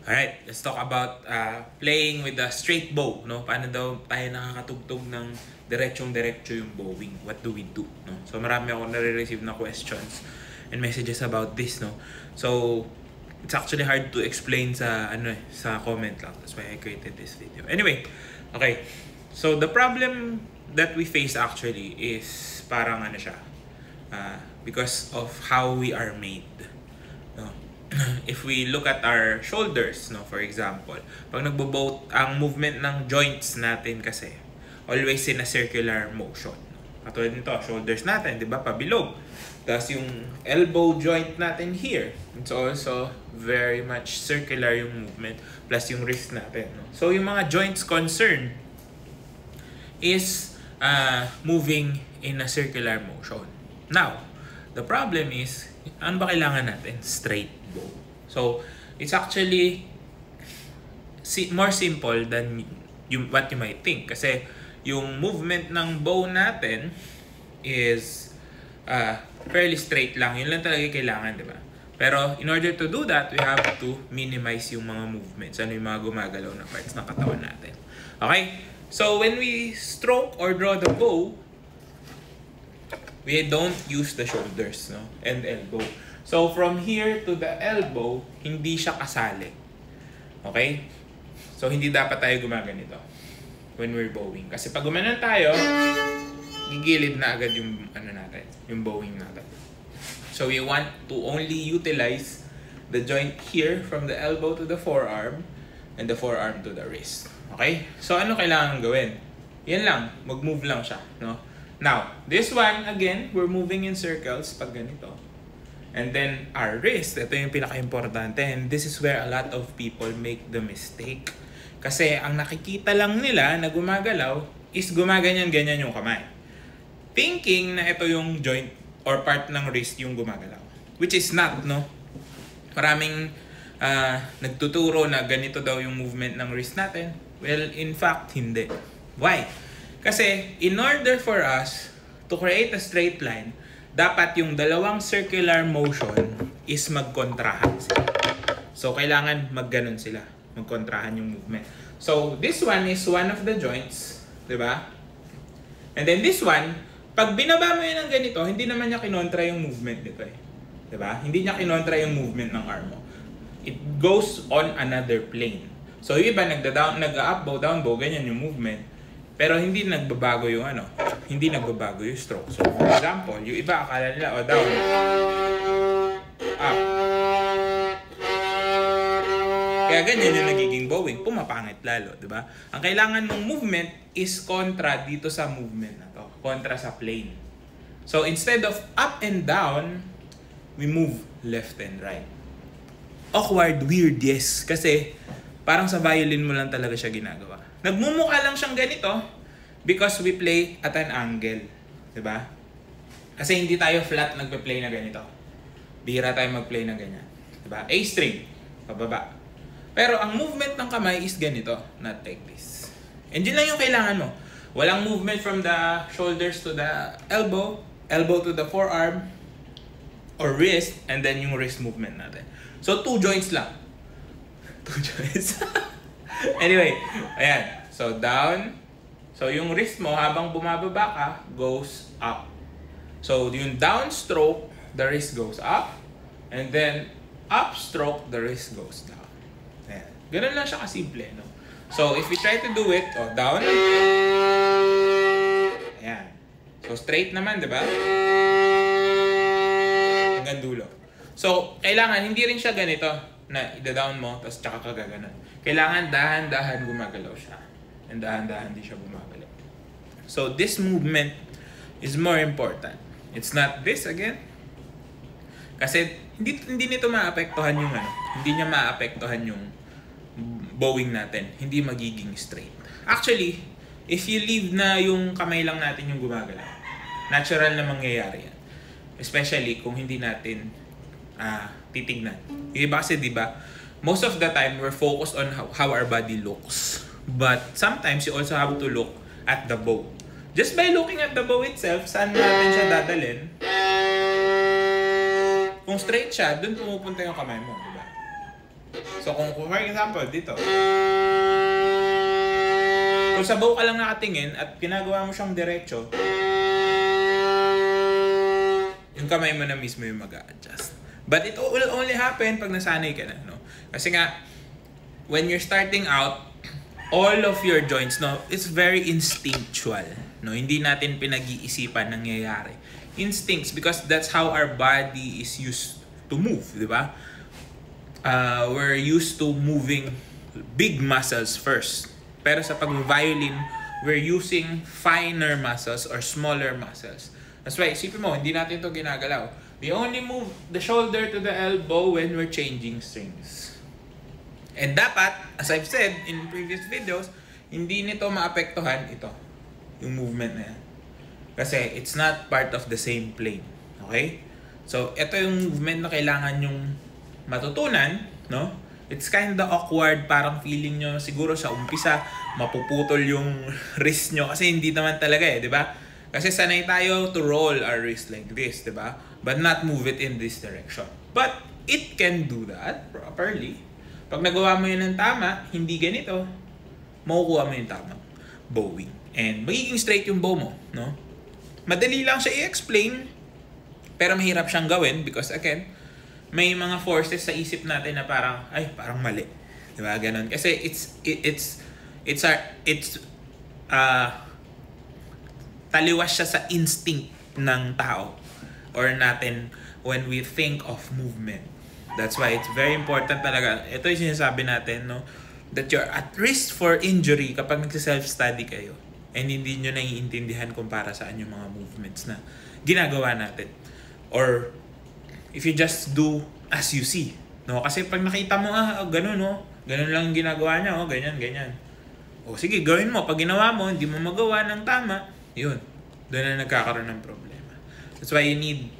Alright, let's talk about playing with the straight bow, no? Paano daw tayo nakakatugtog ng diretsong-diretso yung bowing? What do we do, no? So marami ako nare-receive na questions and messages about this, no? So it's actually hard to explain sa sa comment lang. That's why I created this video. Anyway, okay. So the problem that we face actually is parang siya. Because of how we are made, no? If we look at our shoulders, no, for example, pag nagbo-boat, ang movement ng joints natin kasi always in a circular motion. Katulad nito, shoulders natin, di ba, pabilog. Tapos yung elbow joint natin here, it's also very much circular yung movement, plus yung wrist natin, no? So yung mga joints concerned is moving in a circular motion. Now, the problem is, ano ba kailangan natin? Straight bow. So, it's actually more simple than what you might think. Kasi, yung movement ng bow natin is fairly straight lang. Yun lang talaga kailangan, di ba? Pero, in order to do that, we have to minimize yung mga movements. Ano yung mga gumagalaw na parts ng katawan natin. Okay? So, when we stroke or draw the bow, we don't use the shoulders, no, and elbow. So from here to the elbow, hindi siya kasali. Okay? So hindi dapat tayo gumaganito when we're bowing. Kasi pag gumanon tayo, gigilid na agad yung natin, yung bowing natin. So we want to only utilize the joint here from the elbow to the forearm and the forearm to the wrist. Okay? So ano kailangan gawin? Yan lang, mag-move lang siya, no? Now, this one, again, we're moving in circles pag ganito. And then, our wrist, ito yung pinaka-importante. And this is where a lot of people make the mistake. Kasi, ang nakikita lang nila na gumagalaw is gumaganyan-ganyan yung kamay. Thinking na ito yung joint or part ng wrist yung gumagalaw. Which is not, no? Maraming nagtuturo na ganito daw yung movement ng wrist natin. Well, in fact, hindi. Why? Kasi, in order for us to create a straight line, dapat yung dalawang circular motion is magkontrahan sila. So, kailangan magganon sila. Magkontrahan yung movement. So, this one is one of the joints. Diba? And then this one, pag binaba mo yun ng ganito, hindi naman niya kinontra yung movement nito eh. Diba? Hindi niya kinontra yung movement ng arm mo. It goes on another plane. So, yung iba nag-up bow, down bow, ganyan yung movement. Pero hindi nagbabago yung hindi nagbabago yung stroke. So, for example, yung iba akala nila, down, up. Kaya ganyan yung nagiging bowing. Pumapangit lalo, di ba? Ang kailangan mong movement is kontra dito sa movement na to. Kontra sa plane. So, instead of up and down, we move left and right. Awkward, weird, yes. Kasi, parang sa violin mo lang talaga siya ginagawa. Nagmumukha lang siyang ganito because we play at an angle. Diba? Kasi hindi tayo flat nagpe-play na ganito. Bihira tayo mag-play na ganyan. Diba? A string, pababa. Pero ang movement ng kamay is ganito, not like this. And yun lang yung kailangan mo. Walang movement from the shoulders to the elbow, elbow to the forearm, or wrist, and then yung wrist movement natin. So, 2 joints lang. 2 joints. Anyway, ayan. So, down. So, yung wrist mo, habang bumababa ka, goes up. So, yung down stroke, the wrist goes up. And then, up stroke, the wrist goes down. Ayan. Ganun lang siya kasimple, no? So, if we try to do it, down. Ayan. So, straight naman, di ba? Hanggang dulo. So, kailangan, hindi rin siya ganito na ida-down mo, tapos tsaka ka gaganon. Kailangan dahan-dahan gumagalaw siya. And dahan-dahan di siya gumagalaw. So, this movement is more important. It's not this again. Kasi, hindi nito maapektuhan yung hindi niya maapektuhan yung bowing natin. Hindi magiging straight. Actually, if you leave na yung kamay lang natin yung gumagalaw, natural na mangyayari yan. Especially kung hindi natin titignan. Yung iba kasi, di ba, most of the time, we're focused on how our body looks. But sometimes, you also have to look at the bow. Just by looking at the bow itself, saan natin siya dadalhin? Kung straight siya, dun pumupunta yung kamay mo, di ba? So kung for example, dito. Kung sa bow ka lang nakatingin at ginagawa mo siyang diretso, yung kamay mo na mismo yung mag-a-adjust. But it will only happen pag nasanay ka na, no? Kasi nga, when you're starting out, all of your joints, no, it's very instinctual, no? Hindi natin pinag-iisipan nangyayari. Instincts, because that's how our body is used to move, di ba? We're used to moving big muscles first. Pero sa pag-violin, we're using finer muscles or smaller muscles. That's why, isipin mo, hindi natin ito ginagalaw. We only move the shoulder to the elbow when we're changing strings. And dapat, as I've said in previous videos, hindi nito maapektuhan ito, yung movement na yan. Kasi it's not part of the same plane. Okay? So, ito yung movement na kailangan yung matutunan, no? It's kinda awkward, parang feeling nyo siguro sa umpisa, mapuputol yung wrist nyo kasi hindi naman talaga eh, di ba? Kasi sanay tayo to roll our wrist like this, di ba? But not move it in this direction. But it can do that properly. Pag nagawa mo yun ng tama, hindi ganito, makukuha mo yung tamang bowing. And magiging straight yung bow mo, no? Madali lang siya i-explain, pero mahirap siyang gawin because again, may mga forces sa isip natin na parang, ay, parang mali. Diba? Ganon. Kasi it's taliwas siya sa instinct ng tao or natin when we think of movement. That's why it's very important talaga. Ito yung sinasabi natin, no? That you're at risk for injury kapag nagsa-self-study kayo and hindi nyo naiintindihan kung para saan yung mga movements na ginagawa natin. Or if you just do as you see, no? Kasi pag nakita mo, ganun, no? Ganun lang yung ginagawa niya, ganyan, ganyan. O sige, gawin mo. Pag ginawa mo, hindi mo magawa ng tama, yun. Doon na nagkakaroon ng problema. That's why you need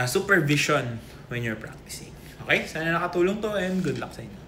supervision when you're practicing. Okay? Sana nakatulong to and good luck sa inyo.